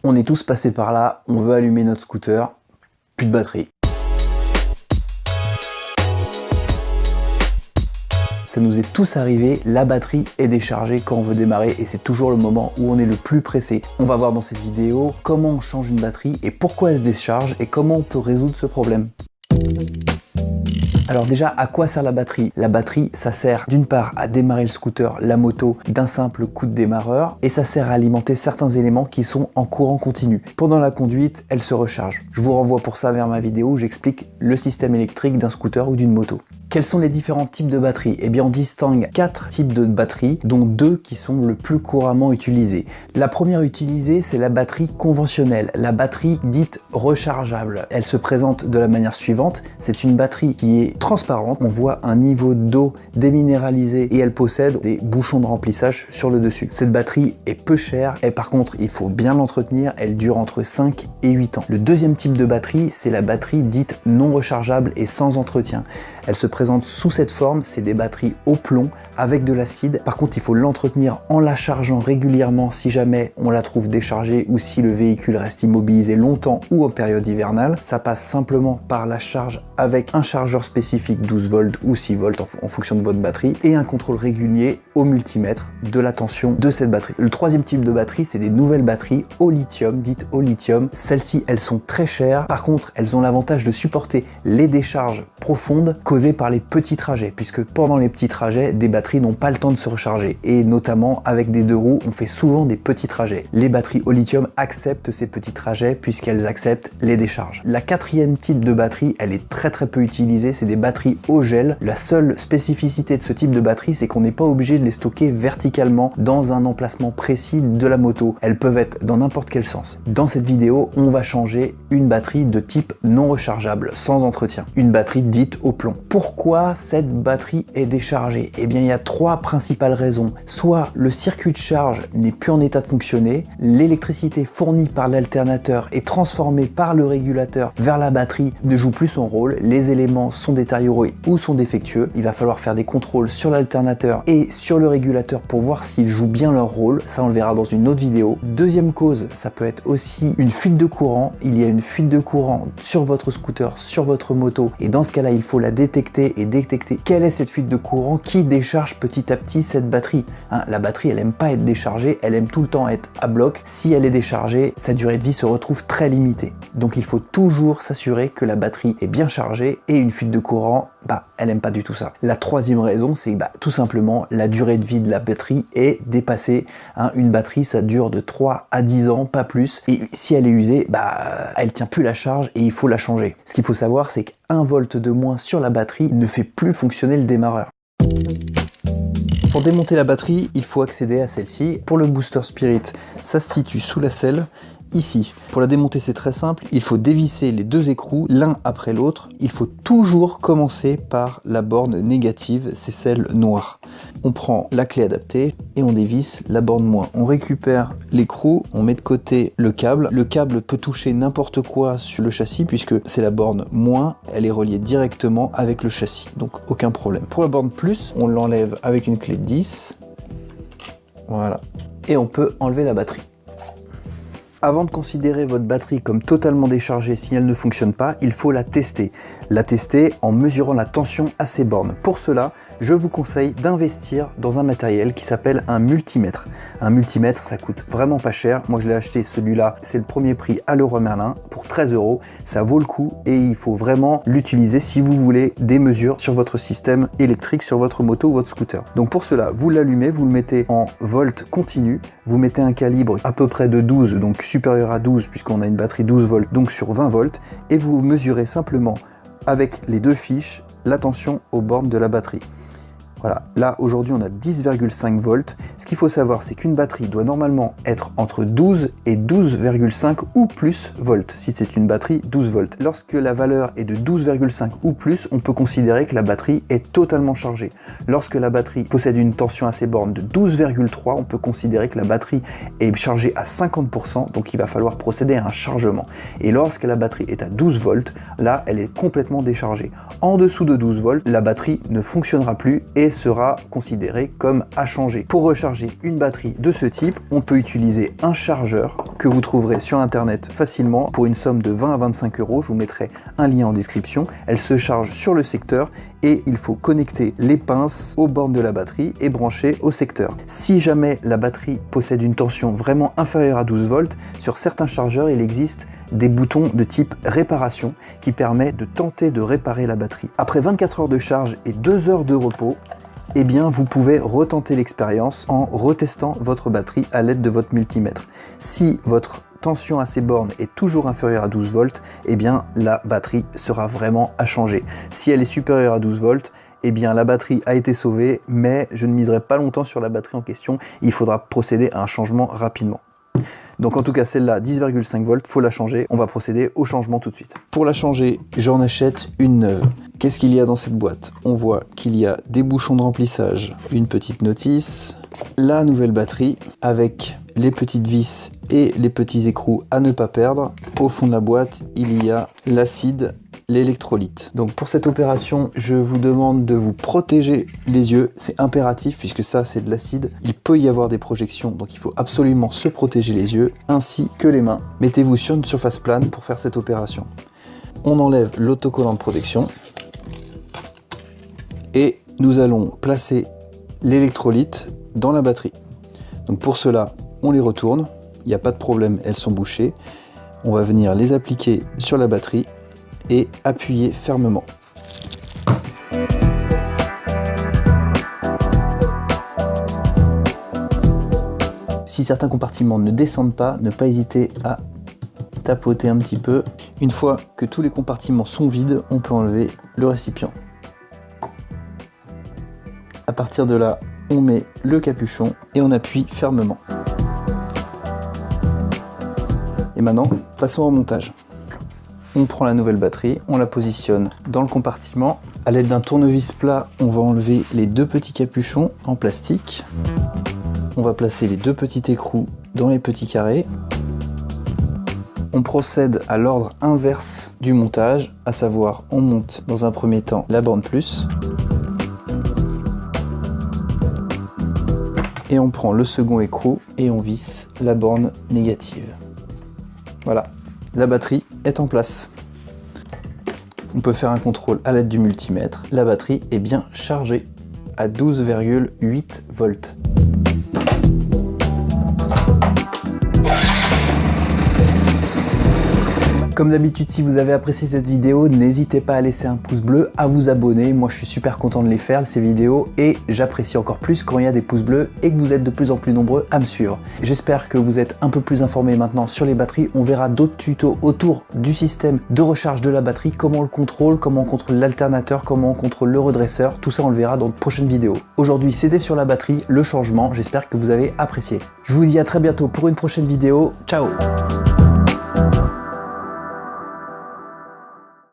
On est tous passés par là, on veut allumer notre scooter, plus de batterie. Ça nous est tous arrivé, la batterie est déchargée quand on veut démarrer et c'est toujours le moment où on est le plus pressé. On va voir dans cette vidéo comment on change une batterie et pourquoi elle se décharge et comment on peut résoudre ce problème. Alors déjà, à quoi sert la batterie? La batterie, ça sert d'une part à démarrer le scooter, la moto, d'un simple coup de démarreur et ça sert à alimenter certains éléments qui sont en courant continu. Pendant la conduite, elle se recharge. Je vous renvoie pour ça vers ma vidéo où j'explique le système électrique d'un scooter ou d'une moto. Quels sont les différents types de batteries? Eh bien, on distingue 4 types de batteries, dont 2 qui sont le plus couramment utilisés. La première utilisée, c'est la batterie conventionnelle, la batterie dite rechargeable. Elle se présente de la manière suivante. C'est une batterie qui est transparente. On voit un niveau d'eau déminéralisé et elle possède des bouchons de remplissage sur le dessus. Cette batterie est peu chère et par contre, il faut bien l'entretenir. Elle dure entre 5 et 8 ans. Le deuxième type de batterie, c'est la batterie dite non rechargeable et sans entretien. Elle se présente sous cette forme, c'est des batteries au plomb avec de l'acide. Par contre, il faut l'entretenir en la chargeant régulièrement si jamais on la trouve déchargée ou si le véhicule reste immobilisé longtemps ou en période hivernale. Ça passe simplement par la charge avec un chargeur spécifique 12 volts ou 6 volts en fonction de votre batterie et un contrôle régulier au multimètre de la tension de cette batterie. Le troisième type de batterie, c'est des nouvelles batteries au lithium, dites au lithium. Celles-ci, elles sont très chères. Par contre, elles ont l'avantage de supporter les décharges profondes causées par les petits trajets, puisque pendant les petits trajets, des batteries n'ont pas le temps de se recharger et notamment avec des 2 roues, on fait souvent des petits trajets. Les batteries au lithium acceptent ces petits trajets puisqu'elles acceptent les décharges. La quatrième type de batterie, elle est très peu utilisée, c'est des batteries au gel. La seule spécificité de ce type de batterie, c'est qu'on n'est pas obligé de les stocker verticalement dans un emplacement précis de la moto. Elles peuvent être dans n'importe quel sens. Dans cette vidéo, on va changer une batterie de type non rechargeable, sans entretien. Une batterie dite au plomb. Pourquoi cette batterie est déchargée? Eh bien, il y a 3 principales raisons. Soit le circuit de charge n'est plus en état de fonctionner, l'électricité fournie par l'alternateur est transformée par le régulateur vers la batterie, ne joue plus son rôle, les éléments sont détériorés ou sont défectueux. Il va falloir faire des contrôles sur l'alternateur et sur le régulateur pour voir s'ils jouent bien leur rôle. Ça, on le verra dans une autre vidéo. Deuxième cause, ça peut être aussi une fuite de courant. Il y a une fuite de courant sur votre scooter, sur votre moto et dans ce cas-là, il faut la détecter et détecter quelle est cette fuite de courant qui décharge petit à petit cette batterie. La batterie, elle aime pas être déchargée, elle aime tout le temps être à bloc. Si elle est déchargée, sa durée de vie se retrouve très limitée. Donc il faut toujours s'assurer que la batterie est bien chargée et une fuite de courant, elle aime pas du tout ça. La troisième raison, c'est tout simplement la durée de vie de la batterie est dépassée. Une batterie, ça dure de 3 à 10 ans, pas plus. Et si elle est usée, elle tient plus la charge et il faut la changer. Ce qu'il faut savoir, c'est qu'1 volt de moins sur la batterie ne fait plus fonctionner le démarreur. Pour démonter la batterie, il faut accéder à celle-ci. Pour le booster spirit, ça se situe sous la selle, ici. Pour la démonter, c'est très simple, il faut dévisser les 2 écrous l'un après l'autre. Il faut toujours commencer par la borne négative, c'est celle noire. On prend la clé adaptée et on dévisse la borne moins. On récupère l'écrou, on met de côté le câble. Le câble peut toucher n'importe quoi sur le châssis puisque c'est la borne moins, elle est reliée directement avec le châssis, donc aucun problème. Pour la borne plus, on l'enlève avec une clé 10, voilà, et on peut enlever la batterie. Avant de considérer votre batterie comme totalement déchargée si elle ne fonctionne pas, il faut la tester. La tester en mesurant la tension à ces bornes. Pour cela, je vous conseille d'investir dans un matériel qui s'appelle un multimètre. Un multimètre, ça coûte vraiment pas cher. Moi, je l'ai acheté celui-là, c'est le premier prix à Leroy Merlin pour 13 €. Ça vaut le coup et il faut vraiment l'utiliser si vous voulez des mesures sur votre système électrique, sur votre moto ou votre scooter. Donc pour cela, vous l'allumez, vous le mettez en volt continu, vous mettez un calibre à peu près de 12, donc supérieur à 12 puisqu'on a une batterie 12 volts, donc sur 20 volts, et vous mesurez simplement avec les 2 fiches la tension aux bornes de la batterie. Voilà, là aujourd'hui on a 10,5 volts. Ce qu'il faut savoir, c'est qu'une batterie doit normalement être entre 12 et 12,5 ou plus volts, si c'est une batterie 12 volts. Lorsque la valeur est de 12,5 ou plus, on peut considérer que la batterie est totalement chargée. Lorsque la batterie possède une tension à ses bornes de 12,3, on peut considérer que la batterie est chargée à 50%, donc il va falloir procéder à un chargement. Et lorsque la batterie est à 12 volts, là elle est complètement déchargée. En dessous de 12 volts, la batterie ne fonctionnera plus et sera considérée comme à changer. Pour recharger une batterie de ce type, on peut utiliser un chargeur que vous trouverez sur internet facilement pour une somme de 20 à 25 €. Je vous mettrai un lien en description. Elle se charge sur le secteur et il faut connecter les pinces aux bornes de la batterie et brancher au secteur. Si jamais la batterie possède une tension vraiment inférieure à 12 volts, sur certains chargeurs il existe des boutons de type réparation qui permet de tenter de réparer la batterie. Après 24 heures de charge et 2 heures de repos, eh bien vous pouvez retenter l'expérience en retestant votre batterie à l'aide de votre multimètre. Si votre tension à ces bornes est toujours inférieure à 12 volts, eh bien la batterie sera vraiment à changer. Si elle est supérieure à 12 volts, eh bien la batterie a été sauvée, mais je ne miserai pas longtemps sur la batterie en question, il faudra procéder à un changement rapidement. Donc en tout cas celle-là 10,5 volts, faut la changer, on va procéder au changement tout de suite. Pour la changer, j'en achète une neuve. Qu'est-ce qu'il y a dans cette boîte? On voit qu'il y a des bouchons de remplissage, une petite notice, la nouvelle batterie avec les petites vis et les petits écrous à ne pas perdre. Au fond de la boîte, il y a l'acide, l'électrolyte. Donc pour cette opération, je vous demande de vous protéger les yeux, c'est impératif puisque ça c'est de l'acide. Il peut y avoir des projections, donc il faut absolument se protéger les yeux ainsi que les mains. Mettez-vous sur une surface plane pour faire cette opération. On enlève l'autocollant de protection et nous allons placer l'électrolyte dans la batterie. Donc pour cela, on les retourne, il n'y a pas de problème, elles sont bouchées. On va venir les appliquer sur la batterie et appuyer fermement. Si certains compartiments ne descendent pas, ne pas hésiter à tapoter un petit peu. Une fois que tous les compartiments sont vides, on peut enlever le récipient. À partir de là, on met le capuchon et on appuie fermement. Et maintenant, passons au montage. On prend la nouvelle batterie, on la positionne dans le compartiment. À l'aide d'un tournevis plat, on va enlever les deux petits capuchons en plastique. On va placer les deux petits écrous dans les petits carrés. On procède à l'ordre inverse du montage, à savoir on monte dans un premier temps la borne plus. Et on prend le second écrou et on visse la borne négative. Voilà, la batterie est en place. On peut faire un contrôle à l'aide du multimètre. La batterie est bien chargée à 12,8 volts. Comme d'habitude, si vous avez apprécié cette vidéo, n'hésitez pas à laisser un pouce bleu, à vous abonner. Moi, je suis super content de les faire, ces vidéos, et j'apprécie encore plus quand il y a des pouces bleus et que vous êtes de plus en plus nombreux à me suivre. J'espère que vous êtes un peu plus informés maintenant sur les batteries. On verra d'autres tutos autour du système de recharge de la batterie, comment on le contrôle, comment on contrôle l'alternateur, comment on contrôle le redresseur. Tout ça, on le verra dans de prochaines vidéos. Aujourd'hui, c'était sur la batterie, le changement. J'espère que vous avez apprécié. Je vous dis à très bientôt pour une prochaine vidéo. Ciao!